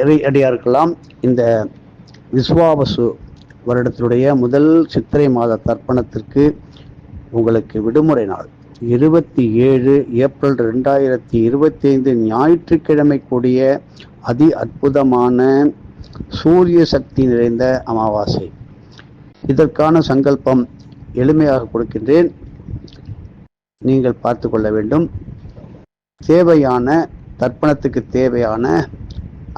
அடியாருக்கெல்லாம் இந்த விஸ்வாவசு வருடத்தினுடைய முதல் சித்திரை மாத தர்ப்பணத்திற்கு உங்களுக்கு விடுமுறை நாள் 27 ஏப்ரல் 2025 ஞாயிற்றுக்கிழமை கூடிய அதி அற்புதமான சூரிய சக்தி நிறைந்த அமாவாசை. இதற்கான சங்கல்பம் எளிமையாக கொடுக்கின்றேன், நீங்கள் பார்த்து கொள்ள வேண்டும். தேவையான தர்ப்பணத்துக்கு தேவையான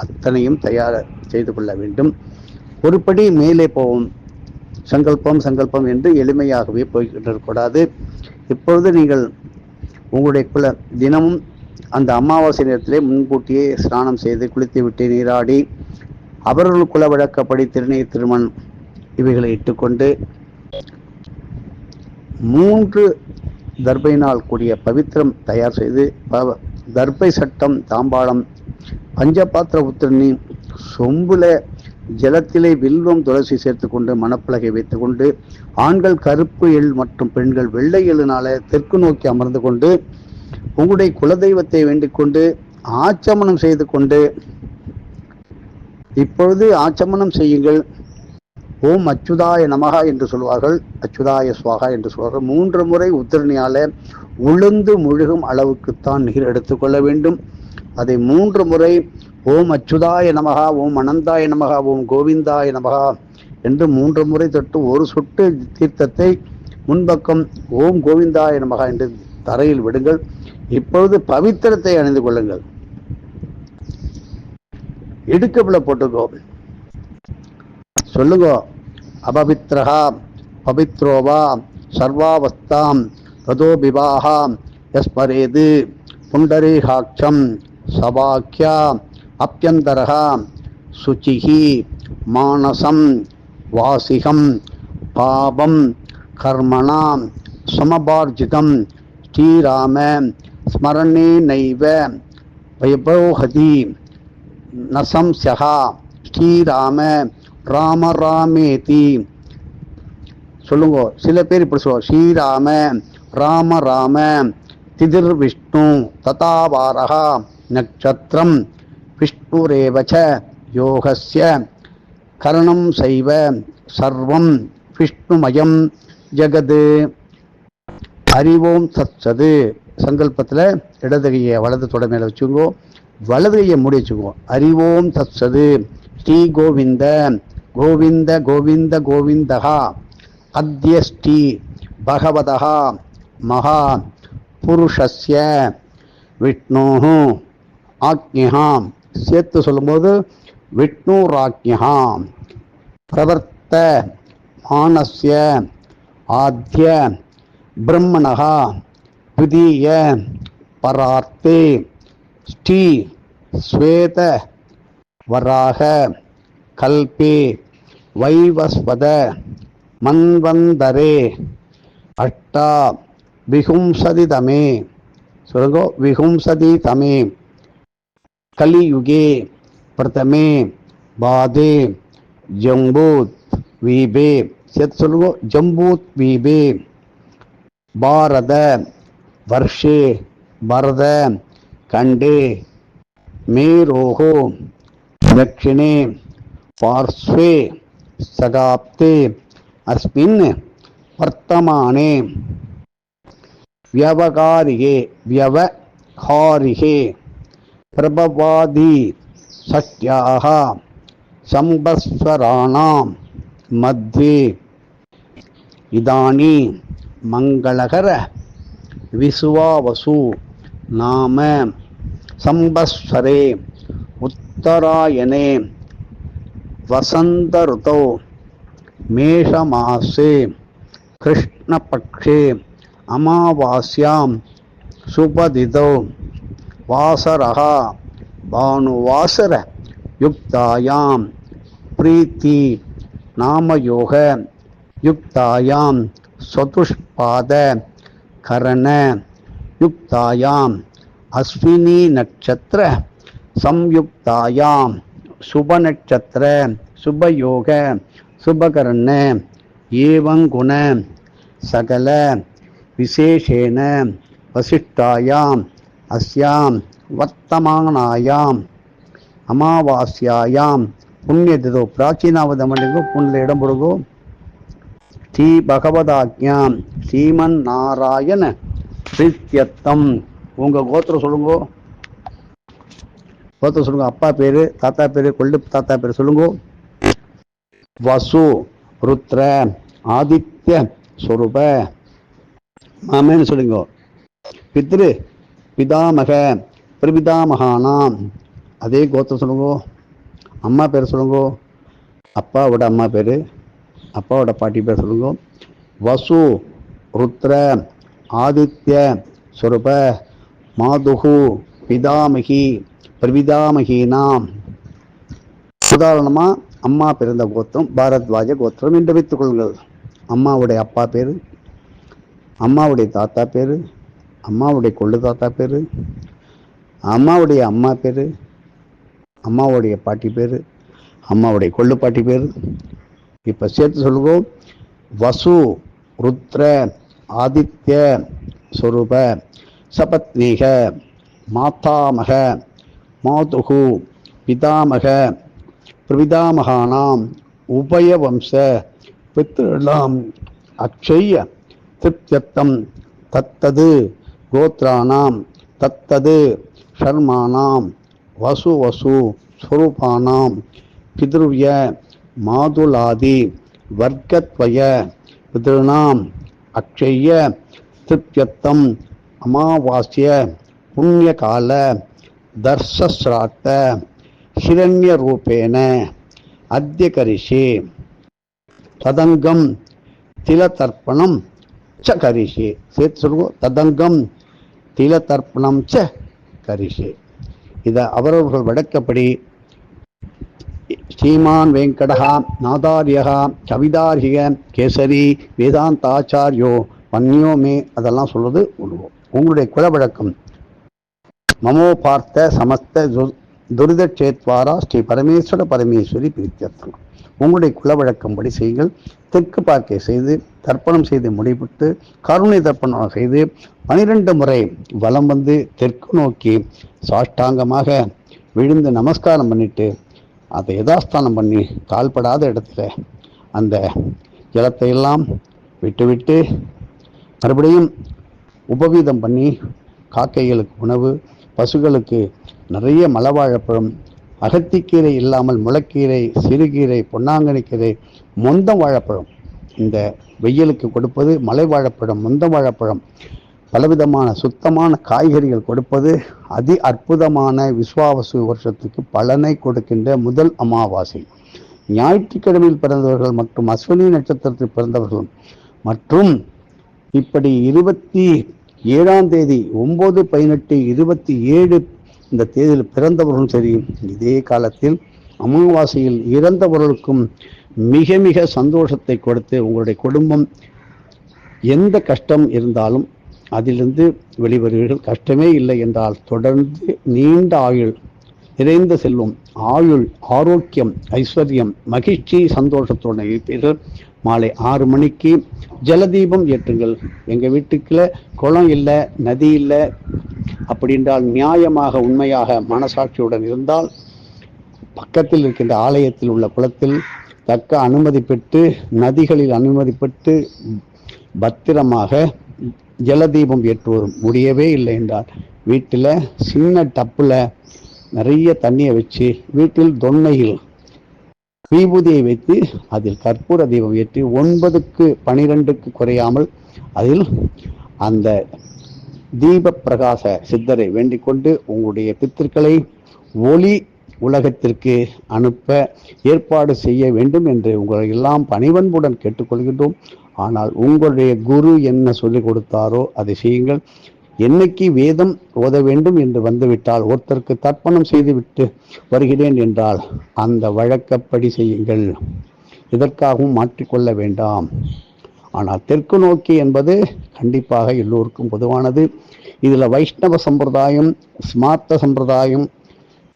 அத்தனையும் தயார் செய்து கொள்ள வேண்டும். ஒருபடி மேலே போகும் சங்கல்பம் என்று எளிமையாகவே போய்கிட்டிருக்கக்கூடாது. இப்பொழுது நீங்கள் உங்களுடைய தினமும் அந்த அமாவாசை நேரத்திலே முன்கூட்டியே ஸ்நானம் செய்து குளித்து விட்டு நீராடி அவர்கள் குல வழக்கப்படி திருநீர் திருமண் இவைகளை இட்டுக்கொண்டு 3 தர்பையினால் கூடிய பவித்திரம் தயார் செய்து தர்பை சட்டம் தாம்பாளம் பஞ்சபாத்திர உத்திரணி சொம்புல ஜலத்திலே வில்வம் துளசி சேர்த்து கொண்டு மணப்பலகை வைத்து கொண்டு ஆண்கள் கருப்பு எள் மற்றும் பெண்கள் வெள்ளை எள்ளினால தெற்கு நோக்கி அமர்ந்து கொண்டு உங்களுடைய குலதெய்வத்தை வேண்டிக் கொண்டு ஆச்சமனம் செய்து கொண்டு இப்பொழுது ஆச்சமனம் செய்யுங்கள். ஓம் அச்சுதாய நமகா என்று சொல்வார்கள், அச்சுதாய சுவாகா என்று சொல்வார்கள். 3 முறை உத்திரணியால உளுந்து முழுகும் அளவுக்குத்தான் நீர் எடுத்துக்கொள்ள வேண்டும். அதை 3 முறை ஓம் அச்சுதாய நமகா, ஓம் அனந்தாய நமகா, ஓம் கோவிந்தாய நமகா என்று 3 முறை தொட்டு ஒரு சொட்டு தீர்த்தத்தை முன்பக்கம் ஓம் கோவிந்தாய நமகா என்று தரையில் விடுங்கள். இப்பொழுது பவித்திரத்தை அணிந்து கொள்ளுங்கள். இடுக்கப்புல போட்டுக்கோ, சொல்லுங்க. அபவித்ரஹா பவித்ரோவா சர்வாவஸ்தாம் ததோ விவாஹா யஸ்மரேது புண்டரீகாட்சம் சபாக்கியா அப்யந்தரஹா சுச்சிஹி மானசம் வாசிகம் பாபம் கர்மணாம் சமபார்ஜிதம் ஸ்ரீராம ஸ்மரணே நைவ வைபோஹதி நசம்ஸ்யஹா ஸ்ரீராம ராம ராமேதி. சொல்லுங்க. சில பேர் இப்படி சொல்லுவாங்க, ஸ்ரீராம ராம ராம திதிர் விஷ்ணு ததாவாரஹா நக்ஷத்ரம் விஷ்ணுரேவச யோகஸ்ய கரணம் சைவ சர்வம் விஷ்ணுமயம் ஜெகது. அறிவோம் தத்சது. சங்கல்பத்தில் இடது கையை வலது தொட மேலே வச்சுக்கோ, வலது கையை மூடி வச்சுக்கோ. அறிவோம் தத்சது. ஸ்ரீ கோவிந்த கோவிந்த கோவிந்த கோவிந்தகா அத்ய ஸ்ரீ பகவதா மகா புருஷஸ்ய விஷ்ணு ஆக்ஞா. சேர்த்து சொல்லும்போது விஷ்ணுராக்ஞா பிரவர்த்த மானஸ்ய ஆத்ய பிரம்மணா த்விதீய பரார்த்தே ஸ்ரீ ஸ்வேத வராக கல்பே வைவஸ்வத மன்வந்தரே அஷ்டா விகும்சதிதமே. சொல்லுங்க. விகும்சதிதமே கலியுகே பிரதமே பாதே ஜம்பூத் வீபே. சேர்த்து சொல்லுங்க. ஜம்பூத் வீபே பாரத வர்ஷே பரத கண்டே மேரோஹோ தட்சிணே பார்ஸ்வே சகாப்தே அஸ்மின் வர்த்தமானே வியவகாரிகே பிரபவாதி சத்யாக சம்பஸ்வராணாம் மத்வே இதானி மங்களகர விசுவாவசு நாம சம்பஸ்வரே உத்தராயணே வசந்த ருதோ மேஷமாசே கிருஷ்ணபக்ஷே அமாவாஸ்யாம் சுபதிதோ வாசரஹா பானுவாசர யுக்தாயாம் பிரீத்தி நாமயோக யுக்தாயாம் சதுஷ்பாத கரண யுக்தாயாம் அஸ்வினி நட்சத்திர சம்யுக்தாயாம் சுபநட்சத்திர சுபயோக சுபகரண ஏவங்குண சகல விசேஷேன வசிஷ்டாயாம் அஸ்யாம் வர்த்தமானாயாம் அமாவாஸ்யாயாம் புண்ணியதிதோ பிராச்சீனாவதமணிகோ புண்ணில் இடம் பொருகோ ஸ்ரீ பகவதாக்ஞாம் ஸ்ரீமன் நாராயண பிரீத்தியத்தம். உங்க கோத்திரம் சொல்லுங்கோ. கோத்திரம் சொல்லுங்க. அப்பா பேரு, தாத்தா பேரு, கொள்ளு தாத்தா பேரு சொல்லுங்க. வசு ருத்ர ஆதித்ய ஸ்வரூப மாமேன்னு சொல்லுங்க. பித்ரு பிதாமக பிரபிதாமகானாம் அதே கோத்திரம் சொல்லுங்க. அம்மா பேர் சொல்லுங்க. அப்பாவோட அம்மா பேரு, அப்பாவோட பாட்டி பேர் சொல்லுங்க. வசு ருத்ர ஆதித்ய ஸ்வரூப மாதுகு பிதாமகி பிரபிதாமகீனாம். உதாரணமா அம்மா பிறந்த கோத்திரம் பாரத்வாஜ கோத்திரம் என்று வைத்துக் கொள்ளுங்கள். அம்மாவுடைய அப்பா பேரு, அம்மாவுடைய தாத்தா பேரு, அம்மாவுடைய கொள்ளு தாத்தா பேரு, அம்மாவுடைய அம்மா பேரு, அம்மாவுடைய பாட்டி பேரு, அம்மாவுடைய கொள்ளு பாட்டி பேரு. இப்ப சேர்த்து சொல்லுவோம். வசு ருத்ர ஆதித்ய ஸ்வரூப சபத்னீக மாதாமக மாதுகு பிதாமக பிரபிதாமகானாம் உபயவம்ச பித்ருலாம் அக்ஷய திருப்தியத்தம் தத்தது கோத்ரானாம் தத்தது ஷர்மானாம் வசு வசு ஸ்வரூபானாம் பித்ருவ்ய மாதுலாதி வர்க்கத்வய பித்ருணாம் அக்ஷய திருப்தியத்தம் அமாவாஸ்ய புண்ணியகால தர்சஸ்ராத்த ஹிரண்ய ரூபேன அத்ய கரிஷே ததங்கம் திலதர்ப்பணம் ச கரிஷே. சேர்த்து சொல்லுவோம். ததங்கம் திலதர்ப்பணம் ச கரிஷே. இதை அவரவர்கள் வழக்கப்படி ஸ்ரீமான் வெங்கடஹா நாதாரியகா கவிதார்கிக கேசரி வேதாந்தாச்சாரியோ பன்னியோமே அதெல்லாம் சொல்றது உருவம். உங்களுடைய குல வழக்கம் மமோ பார்த்த சமஸ்த துரிதக்ஷேத்வாரா ஸ்ரீ பரமேஸ்வர பரமேஸ்வரி பிரீத்தியர்த்தம். உங்களுடைய குல வழக்கம்படி செய்யுங்கள். தெற்கு பார்க்கை செய்து தர்ப்பணம் செய்து முடிவிட்டு கருணை தர்ப்பணம் செய்து 12 முறை வலம் வந்து தெற்கு நோக்கி சாஷ்டாங்கமாக விழுந்து நமஸ்காரம் பண்ணிட்டு அதை யதாஸ்தானம் பண்ணி கால்படாத இடத்துல அந்த ஜலத்தை எல்லாம் விட்டு மறுபடியும் உபவீதம் பண்ணி காக்கைகளுக்கு உணவு, பசுகளுக்கு நிறைய மலவாழைப்பழம், அகத்திக்கீரை இல்லாமல் முளைக்கீரை, சிறுகீரை, பொன்னாங்கனி கீரை, மொந்தம் வாழைப்பழம், இந்த வெயிலுக்கு கொடுப்பது மலை வாழைப்பழம், மொந்தம் வாழைப்பழம், பலவிதமான சுத்தமான காய்கறிகள் கொடுப்பது அதி அற்புதமான விஸ்வாவசு வருஷத்துக்கு பலனை கொடுக்கின்ற முதல் அமாவாசை. ஞாயிற்றுக்கிழமையில் பிறந்தவர்கள் மற்றும் அஸ்வினி நட்சத்திரத்தில் பிறந்தவர்கள் மற்றும் இப்படி 27ஆம் தேதி 9, 18, 27 இந்த தேதியில் பிறந்தவர்களும் சரி, இதே காலத்தில் அமாவாசையில் இறந்தவர்களுக்கும் மிக மிக சந்தோஷத்தை கொடுத்து உங்களுடைய குடும்பம் எந்த கஷ்டம் இருந்தாலும் அதிலிருந்து வெளிவருவீர்கள். கஷ்டமே இல்லை என்றால் தொடர்ந்து நீண்ட ஆயுள், நிறைந்த செல்வம், ஆயுள், ஆரோக்கியம், ஐஸ்வர்யம், மகிழ்ச்சி, சந்தோஷத்துடன் இருப்பீர்கள். மாலை 6 மணிக்கு ஜலதீபம் ஏற்றுங்கள். எங்கள் வீட்டுக்குள்ள குளம் இல்லை, நதி இல்லை அப்படின்றால் நியாயமாக உண்மையாக மனசாட்சியுடன் இருந்தால் பக்கத்தில் இருக்கின்ற ஆலயத்தில் உள்ள குளத்தில் தக்க அனுமதி பெற்று நதிகளில் அனுமதி பெற்று பத்திரமாக ஜலதீபம் ஏற்றுவதும் முடியவே இல்லை என்றால் வீட்டில் சின்ன டப்புல நிறைய தண்ணியை வச்சு வீட்டில் தொன்னையில் விபூதியை வைத்து அதில் கற்பூர தீபம் ஏற்றி 9க்கு 12க்கு குறையாமல் அதில் அந்த தீப பிரகாச சித்தரை வேண்டிக் கொண்டு உங்களுடைய பித்திருக்களை ஒளி உலகத்திற்கு அனுப்ப ஏற்பாடு செய்ய வேண்டும் என்று உங்களை எல்லாம் பணிவன்புடன் கேட்டுக்கொள்கின்றோம். ஆனால் உங்களுடைய குரு என்ன சொல்லிக் கொடுத்தாரோ அதை செய்யுங்கள். என்னைக்கு வேதம் ஓத வேண்டும் என்று வந்துவிட்டால் ஒருத்தருக்கு தர்ப்பணம் செய்துவிட்டு வருகிறேன் என்றால் அந்த வழக்கப்படி செய்யுங்கள். இதற்காகவும் மாற்றிக்கொள்ள வேண்டாம். ஆனால் தெற்கு நோக்கி என்பது கண்டிப்பாக எல்லோருக்கும் பொதுவானது. இதில் வைஷ்ணவ சம்பிரதாயம், ஸ்மார்த்த சம்பிரதாயம்,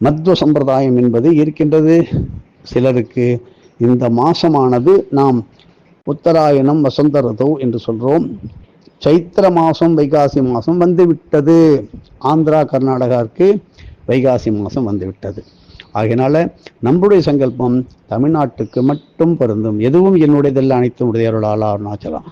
மத்வ சம்பிரதாயம் என்பது இருக்கின்றது. சிலருக்கு இந்த மாசமானது நாம் உத்தராயணம் வசந்த ருது என்று சொல்றோம். சைத்திர மாசம் வைகாசி மாசம் வந்துவிட்டது. ஆந்திரா கர்நாடகாவுக்கு வைகாசி மாசம் வந்துவிட்டது. ஆகையினால நம்முடைய சங்கல்பம் தமிழ்நாட்டுக்கு மட்டும் பொருந்தும். எதுவும் என்னுடையதல்ல, அனைத்தும் உடைய அருளாளா அருணாச்சலம்.